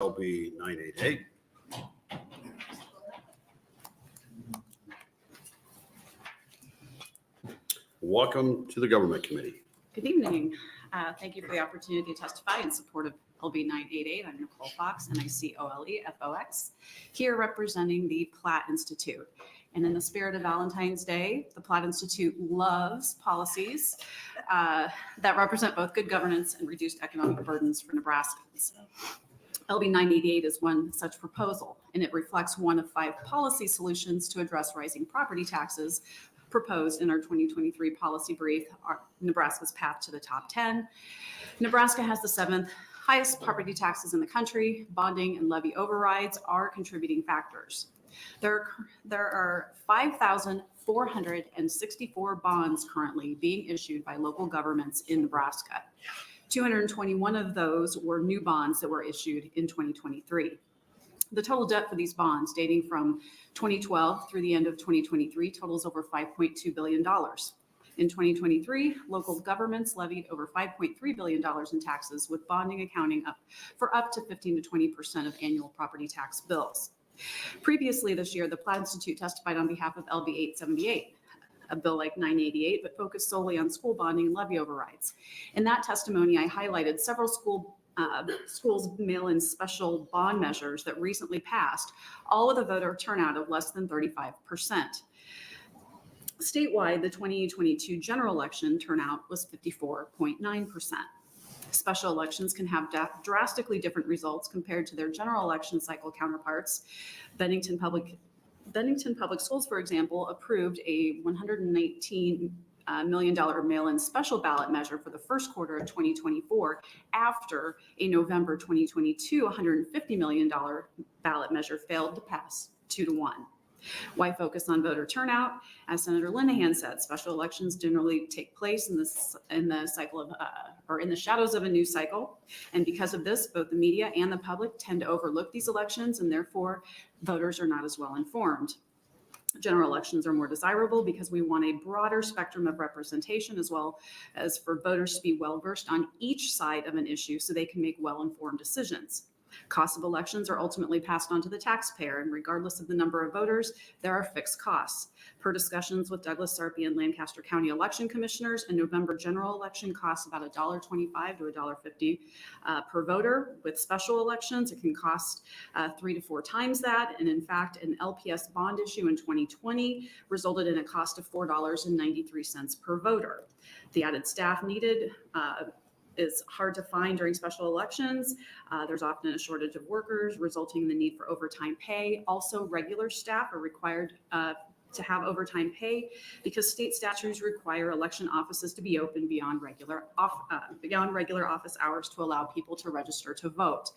LB 988. Welcome to the Government Committee. Good evening. Thank you for the opportunity to testify in support of LB 988. I'm Nicole Fox, NICOLEFOX, here representing the Platt Institute. And in the spirit of Valentine's Day, the Platt Institute loves policies that represent both good governance and reduced economic burdens for Nebraskans. LB 988 is one such proposal, and it reflects one of 5 policy solutions to address rising property taxes proposed in our 2023 policy brief, Nebraska's Path to the Top 10. Nebraska has the 7th highest property taxes in the country. Bonding and levy overrides are contributing factors. There are 5,464 bonds currently being issued by local governments in Nebraska. 221 of those were new bonds that were issued in 2023. The total debt for these bonds dating from 2012 through the end of 2023 totals over $5.2 billion. In 2023, local governments levied over $5.3 billion in taxes, with bonding accounting for up to 15 to 20% of annual property tax bills. Previously this year, the Platt Institute testified on behalf of LB 878, a bill like 988, but focused solely on school bonding and levy overrides. In that testimony, I highlighted several schools' mail-in special bond measures that recently passed, all with a voter turnout of less than 35%. Statewide, the 2022 general election turnout was 54.9%. Special elections can have drastically different results compared to their general election cycle counterparts. Bennington Public Schools, for example, approved a $118 million mail-in special ballot measure for the first quarter of 2024 after a November 2022 $150 million ballot measure failed to pass 2-1. Why focus on voter turnout? As Senator Linehan said, special elections generally take place in the cycle of or in the shadows of a news cycle, and because of this, both the media and the public tend to overlook these elections, and therefore voters are not as well informed. General elections are more desirable because we want a broader spectrum of representation, as well as for voters to be well versed on each side of an issue so they can make well-informed decisions. Costs of elections are ultimately passed on to the taxpayer, and regardless of the number of voters, there are fixed costs. Per discussions with Douglas, Sarpy, and Lancaster County election commissioners, a November general election costs about $1.25 to $1.50 per voter. With special elections, it can cost 3 to 4 times that. And in fact, an LPS bond issue in 2020 resulted in a cost of $4.93 per voter. The added staff needed is hard to find during special elections. There's often a shortage of workers, resulting in the need for overtime pay. Also, regular staff are required to have overtime pay because state statutes require election offices to be open beyond regular office hours to allow people to register to vote.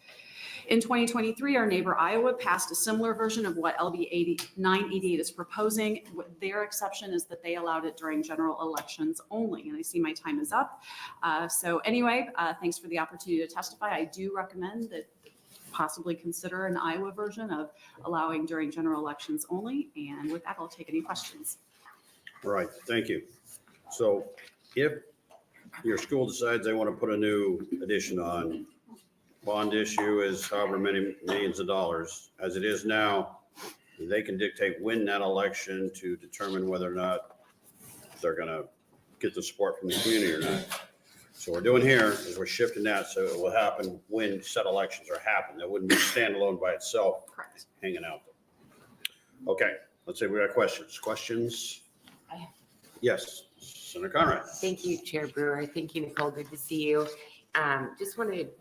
In 2023, our neighbor Iowa passed a similar version of what LB 988 is proposing. Their exception is that they allowed it during general elections only. And I see my time is up. So anyway, thanks for the opportunity to testify. I do recommend that possibly consider an Iowa version of allowing during general elections only. And with that, I'll take any questions. All right, thank you. So if your school decides they want to put a new addition on, bond issue is however many millions of dollars. As it is now, they can dictate when that election to determine whether or not they're going to get the support from the community or not. So what we're doing here is we're shifting that so it will happen when said elections are happening. That wouldn't be standalone by itself. Correct. Hanging out there. Okay, let's say we got questions. Questions? Yes, Senator Conrad. Thank you, Chair Brewer. Thank you, Nicole. Good to see you. Just wanted,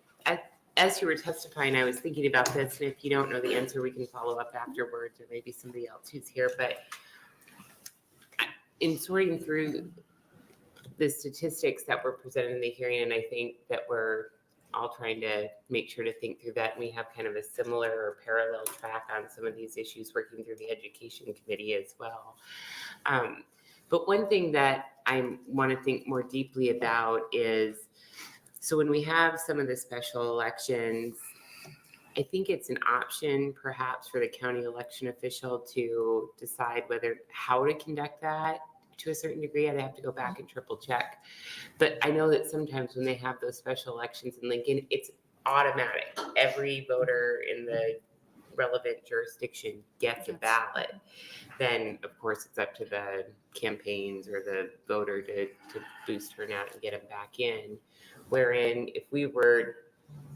as you were testifying, I was thinking about this, and if you don't know the answer, we can follow up afterwards, or maybe somebody else who's here. But in sorting through the statistics that were presented in the hearing, and I think that we're all trying to make sure to think through that, and we have kind of a similar or parallel track on some of these issues working through the Education Committee as well. But one thing that I want to think more deeply about is, so when we have some of the special elections, I think it's an option perhaps for the county election official to decide how to conduct that to a certain degree. I'd have to go back and triple check. But I know that sometimes when they have those special elections in Lincoln, it's automatic. Every voter in the relevant jurisdiction gets a ballot. Then, of course, it's up to the campaigns or the voter to boost turnout and get them back in. Wherein, if we were,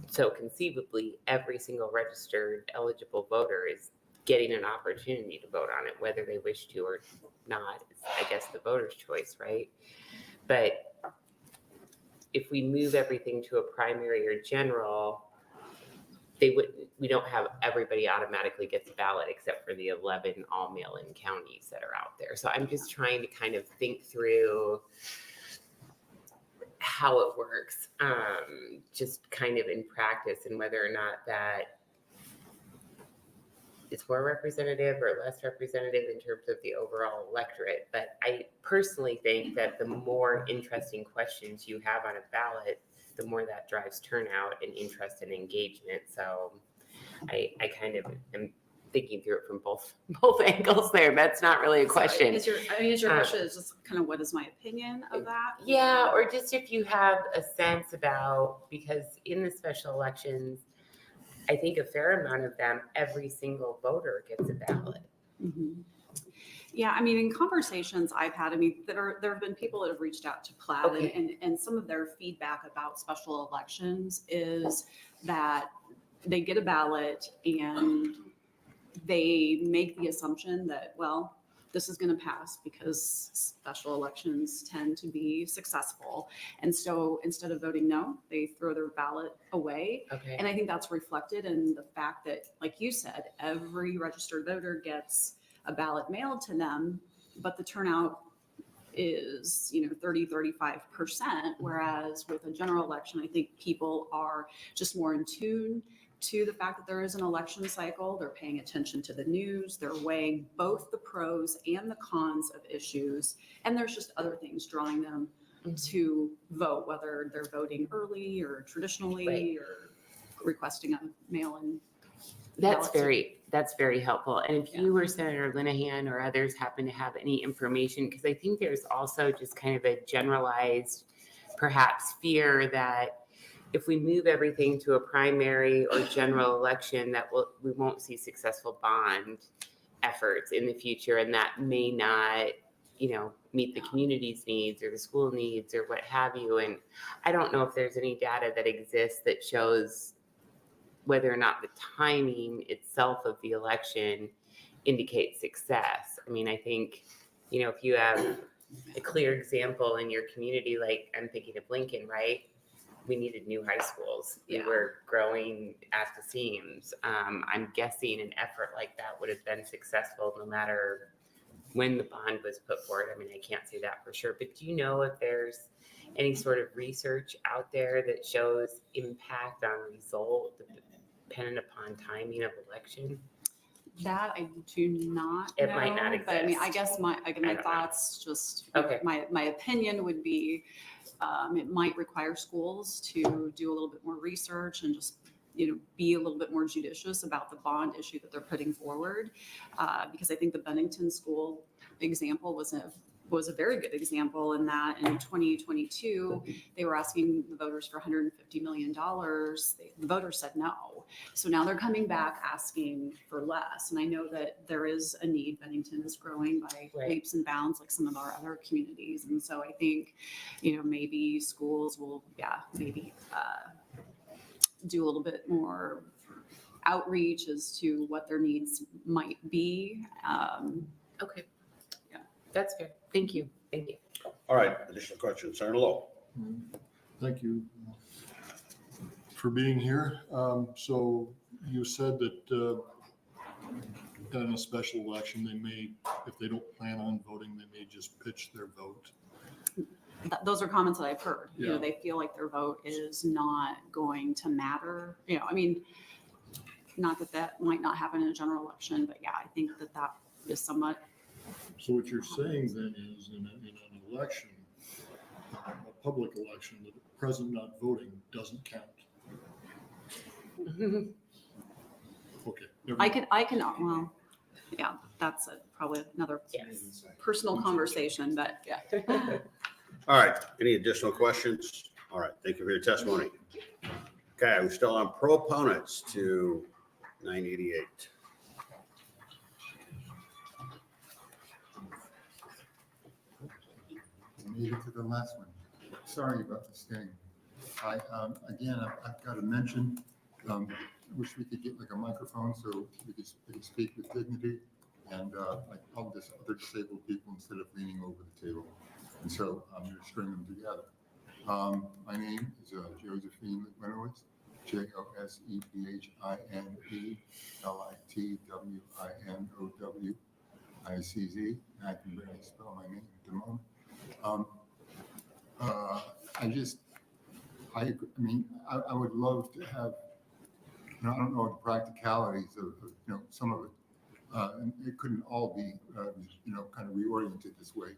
so conceivably, every single registered eligible voter is getting an opportunity to vote on it, whether they wish to or not. It's, I guess, the voter's choice, right? But if we move everything to a primary or general, we don't have everybody automatically gets a ballot except for the 11 all mail-in counties that are out there. So I'm just trying to kind of think through how it works, just kind of in practice, and whether or not that it's more representative or less representative in terms of the overall electorate. But I personally think that the more interesting questions you have on a ballot, the more that drives turnout and interest and engagement. So I kind of am thinking through it from both angles there. That's not really a question. Is your question is just kind of what is my opinion of that? Yeah, or just if you have a sense about, because in the special elections, I think a fair amount of them, every single voter gets a ballot. Mm-hmm. Yeah, I mean, in conversations I've had, I mean, there have been people that have reached out to Plaid, Okay. and some of their feedback about special elections is that they get a ballot and they make the assumption that, well, this is going to pass because special elections tend to be successful. And so instead of voting no, they throw their ballot away. Okay. And I think that's reflected in the fact that, like you said, every registered voter gets a ballot mailed to them, but the turnout is 30-35%, whereas with a general election, I think people are just more in tune to the fact that there is an election cycle. They're paying attention to the news, they're weighing both the pros and the cons of issues, and there's just other things drawing them to vote, whether they're voting early or traditionally, Right. or requesting a mail-in. That's very helpful. And if Yeah. you or Senator Linehan or others happen to have any information, because I think there's also just kind of a generalized, perhaps, fear that if we move everything to a primary or general election, that we won't see successful bond efforts in the future, and that may not, meet the community's needs or the school needs or what have you. And I don't know if there's any data that exists that shows whether or not the timing itself of the election indicates success. I mean, I think, if you have a clear example in your community, like I'm thinking of Lincoln, right? We needed new high schools. We Yeah. were growing at the seams. I'm guessing an effort like that would have been successful no matter when the bond was put forward. I mean, I can't say that for sure, but do you know if there's any sort of research out there that shows impact on result dependent upon timing of election? That I do not It know, might not but I mean, I exist. guess my don't know. thoughts, just Okay. my opinion would be, it might require schools to do a little bit more research and just be a little bit more judicious about the bond issue that they're putting forward, because I think the Bennington school example was a very good example in that in 2022 they were asking the voters for $150 million. The voters said no, so now they're coming back asking for less. And I know that there is a need. Bennington is growing by Right. leaps and bounds, like some of our other communities, and so I think maybe schools will do a little bit more outreach as to what their needs might be. Okay. Yeah. That's fair. Thank you. All right, additional questions, Senator Lowe. Thank you for being here. So you said that in a special election, they may, if they don't plan on voting, they may just pitch their vote. Those are comments that I've heard. Yeah. They feel like their vote is not going to matter. I mean, not that might not happen in a general election, but yeah, I think that is somewhat. So what you're saying then is in an election, a public election, the president not voting doesn't count. Okay. I can, well, yeah, that's probably another Yes. personal conversation, but yeah. All right, any additional questions? All right, thank you for your testimony. Okay, we're still on proponents to 988. Made it to the last one. Sorry about this thing. Again, I've got to mention, I wish we could get like a microphone so we could speak with dignity and like all this other disabled people instead of leaning over the table. And so I'm going to string them together. My name is Josephine Litvinowitz, JOSEPHINE LITWINOWICZ. I can barely spell my name at the moment. I would love to have, I don't know the practicalities of some of it. And it couldn't all be, kind of reoriented this way.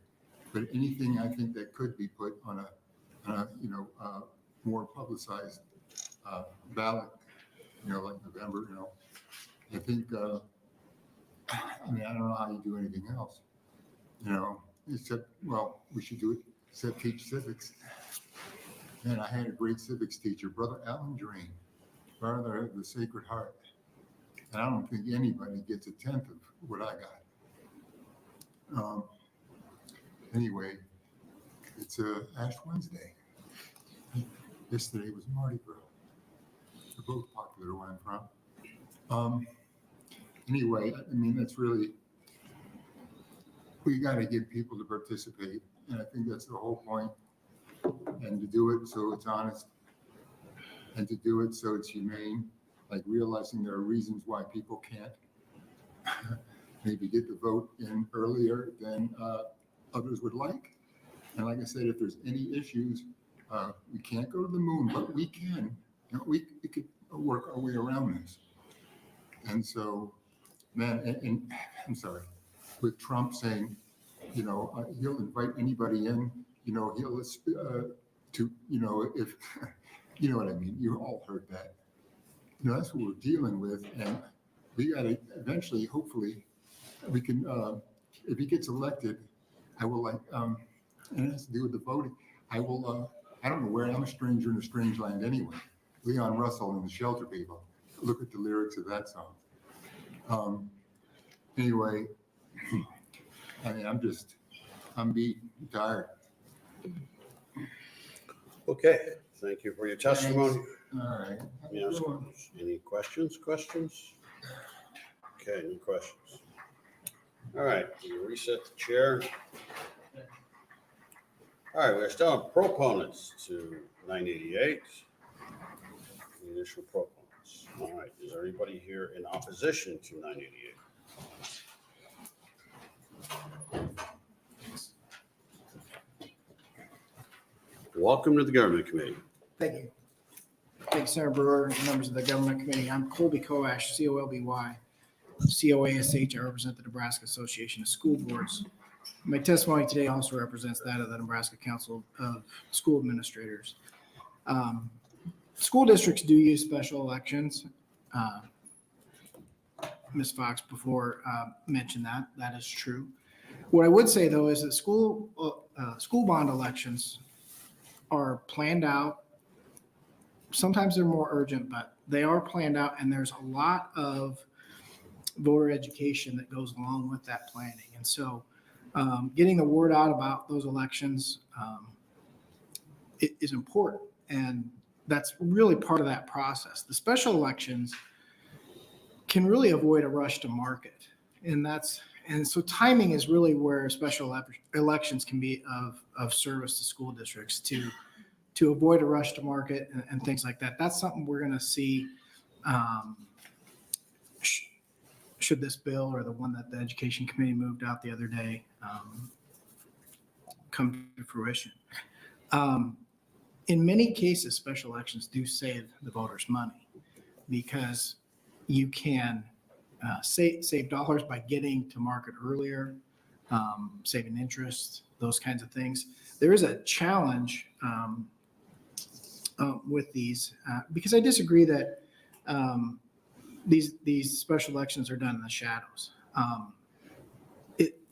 But anything I think that could be put on a more publicized ballot, like November, I think, I don't know how you do anything else, except, well, we should do it, except teach civics. And I had a great civics teacher, Brother Alan Drain, Father of the Sacred Heart. And I don't think anybody gets a tenth of what I got. Anyway, it's Ash Wednesday. Yesterday was Mardi Gras. They're both popular where I'm from. Anyway, that's really, we got to get people to participate. And I think that's the whole point. And to do it so it's honest. And to do it so it's humane. Like realizing there are reasons why people can't maybe get the vote in earlier than others would like. And like I said, if there's any issues, we can't go to the moon, but we can. We could work our way around this. And so, man, and I'm sorry, with Trump saying, he'll invite anybody in, he'll to, if, you know what I mean? You all heard that. That's what we're dealing with. And we got to eventually, hopefully, we can, if he gets elected, I will and it has to do with the voting. I will, I don't know where, I'm a stranger in a strange land anyway. Leon Russell and the Shelter People. Look at the lyrics of that song. Anyway, I'm beat, tired. Okay, thank you for your testimony. Thanks. All right. Yes. Any questions? Okay, any questions? All right, you reset the chair. All right, we're still on proponents to 988. The initial proponents. All right, is there anybody here in opposition to 988? Welcome to the Government Committee. Thank you. Thank you, Senator Brewer and members of the Government Committee. I'm Colby Coash, COLBY, COASH. I represent the Nebraska Association of School Boards. My testimony today also represents that of the Nebraska Council of School Administrators. School districts do use special elections. Ms. Fox before mentioned that. That is true. What I would say, though, is that school bond elections are planned out. Sometimes they're more urgent, but they are planned out, and there's a lot of voter education that goes along with that planning. And so getting the word out about those elections is important, and that's really part of that process. The special elections can really avoid a rush to market, and so timing is really where special elections can be of service to school districts to avoid a rush to market and things like that. That's something we're going to see should this bill or the one that the Education Committee moved out the other day come to fruition. In many cases, special elections do save the voters money because you can save dollars by getting to market earlier, saving interest, those kinds of things. There is a challenge with these because I disagree that these special elections are done in the shadows.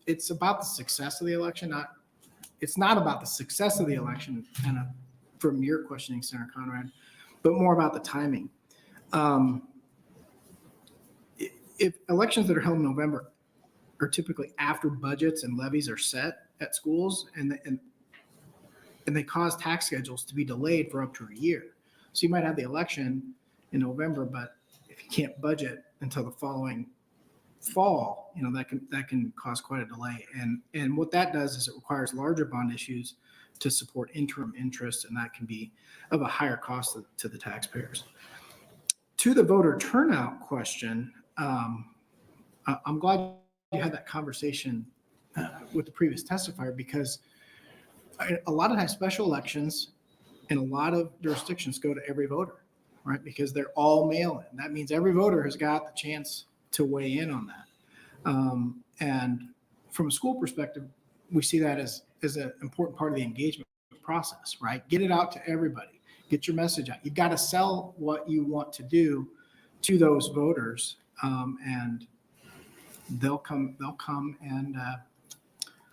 It's about the success of the election. It's not about the success of the election. And from your questioning, Senator Conrad, but more about the timing. If elections that are held in November are typically after budgets and levies are set at schools, and they cause tax schedules to be delayed for up to a year. So you might have the election in November, but if you can't budget until the following fall, that can cause quite a delay. And what that does is it requires larger bond issues to support interim interest, and that can be of a higher cost to the taxpayers. To the voter turnout question, I'm glad you had that conversation with the previous testifier, because a lot of times special elections in a lot of jurisdictions go to every voter, right? Because they're all mail-in. That means every voter has got the chance to weigh in on that. And from a school perspective, we see that as an important part of the engagement process, right? Get it out to everybody. Get your message out. You've got to sell what you want to do to those voters, and they'll come and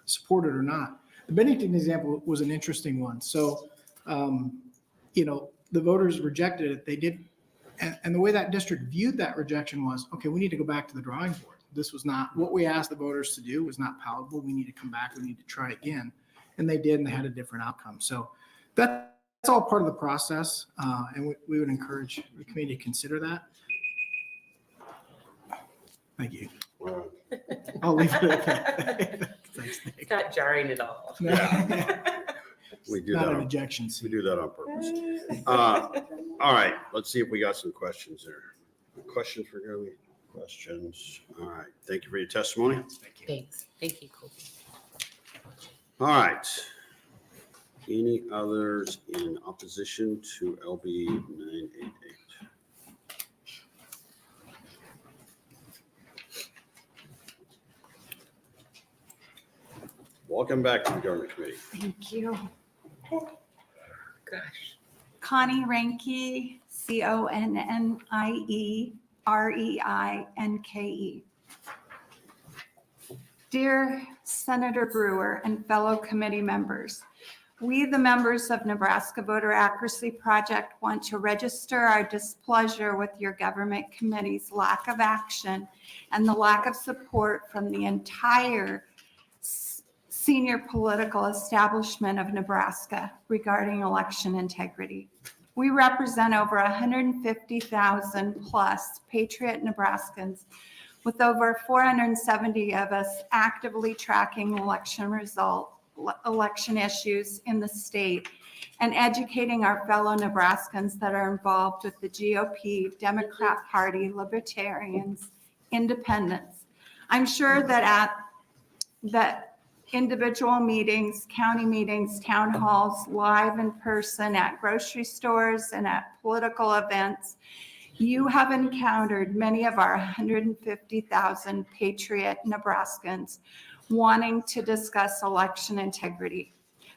support it or not. The Bennington example was an interesting one. So, the voters rejected it. They did. And the way that district viewed that rejection was, okay, we need to go back to the drawing board. This was not what we asked the voters to do, was not palatable. We need to come back. We need to try again. And they did, and they had a different outcome. So that's all part of the process. And we would encourage the committee to consider that. Thank you. Wow. I'll leave it at that. Thanks, Nick. It's not jarring at all. We do Not that. an objections. We do that on purpose. All right, let's see if we got some questions there. Questions for Gary? Questions? All right, thank you for your testimony. Thanks. Thank you, Colby. All right. Any others in opposition to LB 988? Welcome back to the Government Committee. Thank you. Gosh. Connie Reinke, ConnieReinke. Dear Senator Brewer and fellow committee members, we, the members of Nebraska Voter Accuracy Project, want to register our displeasure with your government committee's lack of action and the lack of support from the entire senior political establishment of Nebraska regarding election integrity. We represent over 150,000 plus patriot Nebraskans, with over 470 of us actively tracking election issues in the state and educating our fellow Nebraskans that are involved with the GOP, Democrat Party, Libertarians, Independents. I'm sure that individual meetings, county meetings, town halls, live in person, at grocery stores, and at political events, you have encountered many of our 150,000 patriot Nebraskans wanting to discuss election integrity.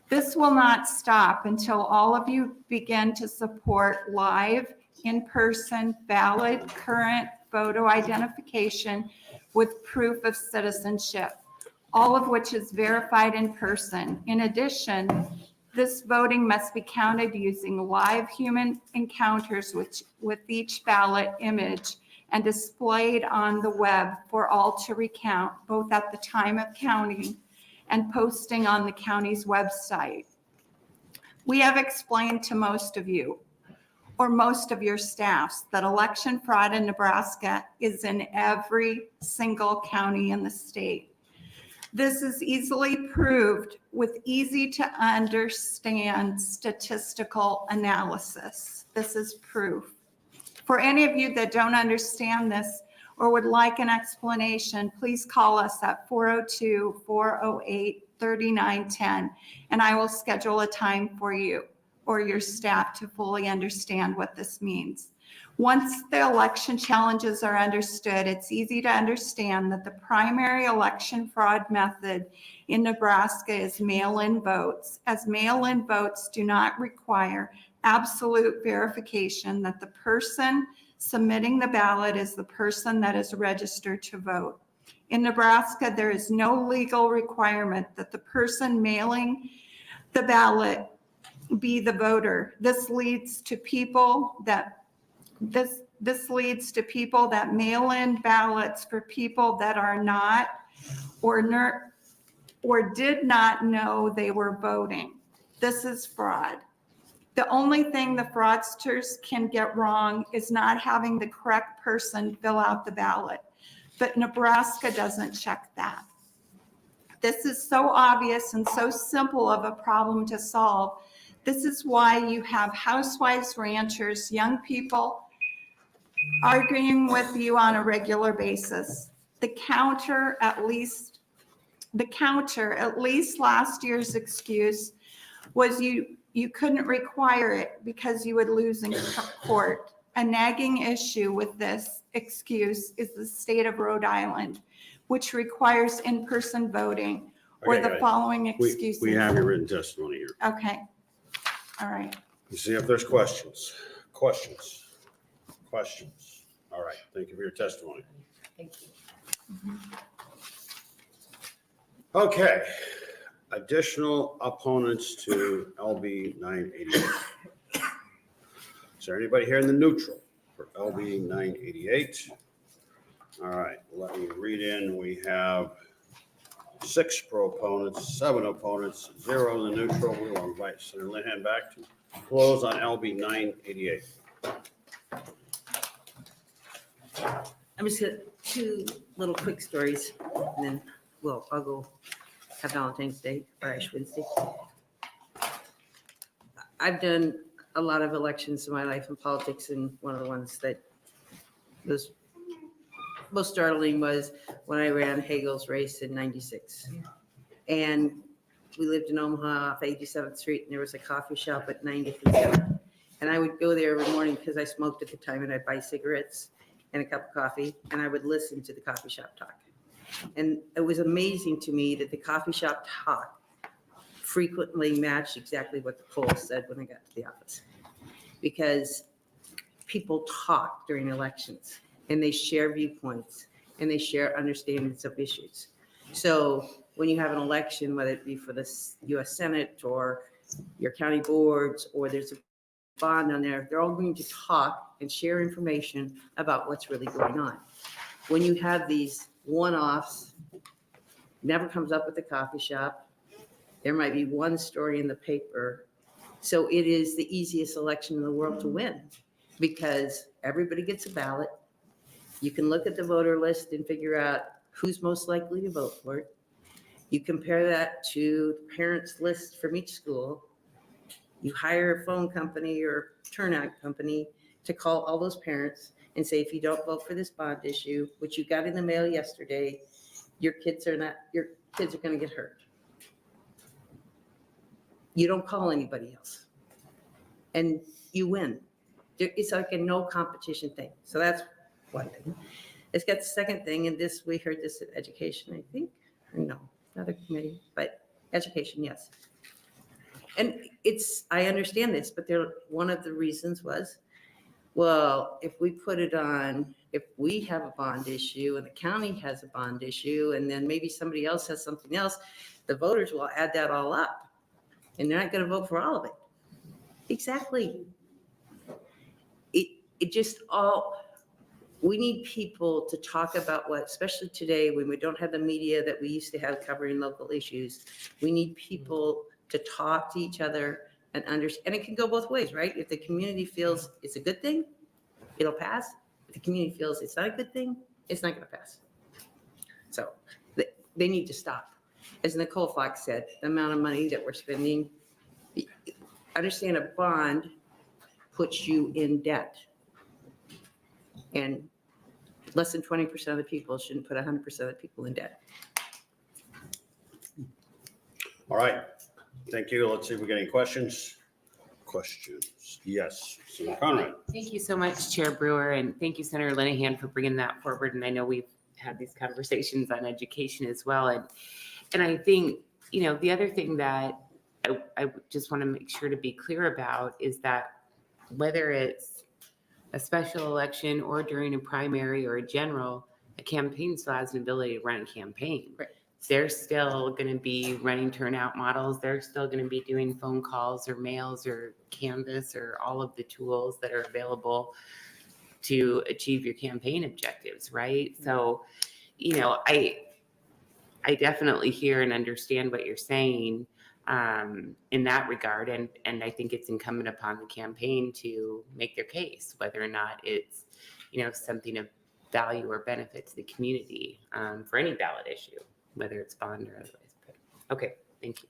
This will not stop until all of you begin to support live, in-person, valid, current photo identification with proof of citizenship, all of which is verified in person. In addition, this voting must be counted using live human encounters with each ballot image and displayed on the web for all to recount, both at the time of counting and posting on the county's website. We have explained to most of you, or most of your staffs, that election fraud in Nebraska is in every single county in the state. This is easily proved with easy to understand statistical analysis. This is proof. For any of you that don't understand this or would like an explanation, please call us at 402-408-3910, and I will schedule a time for you or your staff to fully understand what this means. Once the election challenges are understood, it's easy to understand that the primary election fraud method in Nebraska is mail-in votes, as mail-in votes do not require absolute verification that the person submitting the ballot is the person that is registered to vote. In Nebraska, there is no legal requirement that the person mailing the ballot be the voter. This leads to people that mail in ballots for people that are not or did not know they were voting. This is fraud. The only thing the fraudsters can get wrong is not having the correct person fill out the ballot. But Nebraska doesn't check that. This is so obvious and so simple of a problem to solve. This is why you have housewives, ranchers, young people arguing with you on a regular basis. The counter, at least last year's excuse was you couldn't require it because you would lose in court. A nagging issue with this excuse is the state of Rhode Island, which requires in-person voting or Okay, the guys, following We excuses. have your written testimony here. Okay, all right. You see if there's questions. All right, thank you for your testimony. Thank you. Okay, additional opponents to LB 988. Is there anybody here in the neutral for LB 988? All right, let me read in. We have 6 proponents, 7 opponents, 0 in the neutral. We will invite Senator Linehan back to close on LB 988. I'm just gonna, 2 little quick stories, and then, well, I'll go have Valentine's Day, or Ash Wednesday. I've done a lot of elections in my life in politics, and one of the ones that was most startling was when I ran Hagel's race in '96. And we lived in Omaha off 87th Street, and there was a coffee shop at 90th and 7th. And I would go there every morning because I smoked at the time, and I'd buy cigarettes and a cup of coffee, and I would listen to the coffee shop talk. And it was amazing to me that the coffee shop talk frequently matched exactly what the polls said when I got to the office. Because people talk during elections, and they share viewpoints, and they share understandings of issues. So when you have an election, whether it be for the US Senate or your county boards, or there's a bond on there, they're all going to talk and share information about what's really going on. When you have these one-offs, never comes up at the coffee shop, there might be one story in the paper. So it is the easiest election in the world to win because everybody gets a ballot. You can look at the voter list and figure out who's most likely to vote for it. You compare that to the parents' list from each school. You hire a phone company or turnout company to call all those parents and say, if you don't vote for this bond issue, which you got in the mail yesterday, your kids are going to get hurt. You don't call anybody else. And you win. It's like a no competition thing. So that's one thing. It's got the second thing, and this, we heard this at education, I think, or no, another committee, but education, yes. And I understand this, but one of the reasons was, well, if we put it on, if we have a bond issue and the county has a bond issue, and then maybe somebody else has something else, the voters will add that all up and they're not going to vote for all of it. Exactly. It just we need people to talk about what, especially today when we don't have the media that we used to have covering local issues. We need people to talk to each other and understand, and it can go both ways, right? If the community feels it's a good thing, it'll pass. If the community feels it's not a good thing, it's not going to pass. So they need to stop. As Nicole Fox said, the amount of money that we're spending, understand a bond puts you in debt. And less than 20% of the people shouldn't put 100% of the people in debt. All right, thank you. Let's see if we get any questions. Yes, Senator Conrad. Thank you so much, Chair Brewer, and thank you, Senator Linehan, for bringing that forward. And I know we've had these conversations on education as well. And I think, the other thing that I just want to make sure to be clear about is that whether it's a special election or during a primary or a general, a campaign still has an ability to run a campaign. Right. they're still going to be running turnout models. They're still going to be doing phone calls or mails or canvas or all of the tools that are available to achieve your campaign objectives, right? So, you know, I definitely hear and understand what you're saying in that regard. And I think it's incumbent upon the campaign to make their case, whether or not it's, you know, something of value or benefit to the community for any ballot issue, whether it's bond or otherwise. But, okay, thank you.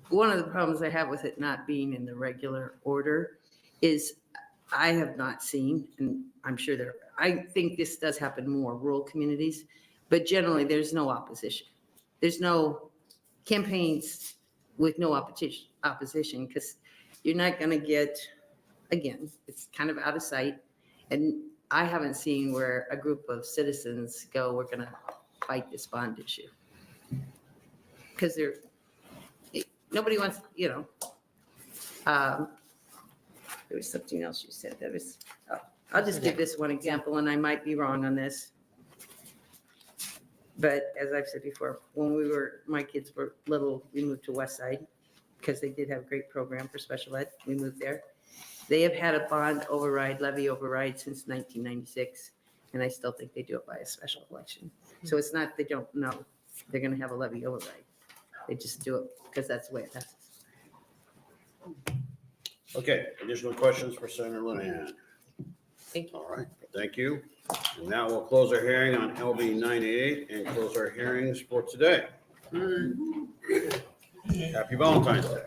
One of the problems I have with it not being in the regular order is I have not seen, and I'm sure I think this does happen more rural communities, but generally there's no opposition. There's no campaigns with no opposition because you're not going to get, again, it's kind of out of sight. And I haven't seen where a group of citizens go, we're going to fight this bond issue. Because nobody wants, you know, there was something else you said that was, I'll just give this one example and I might be wrong on this. But as I've said before, when my kids were little, we moved to West Side because they did have a great program for special ed. We moved there. They have had a bond override, levy override since 1996, and I still think they do it by a special election. So it's not, they don't know they're going to have a levy override. They just do it because that's the way it passes. Okay, additional questions for Senator Linehan? Thank you. All right, thank you. And now we'll close our hearing on LB 988 and close our hearings for today. Happy Valentine's Day.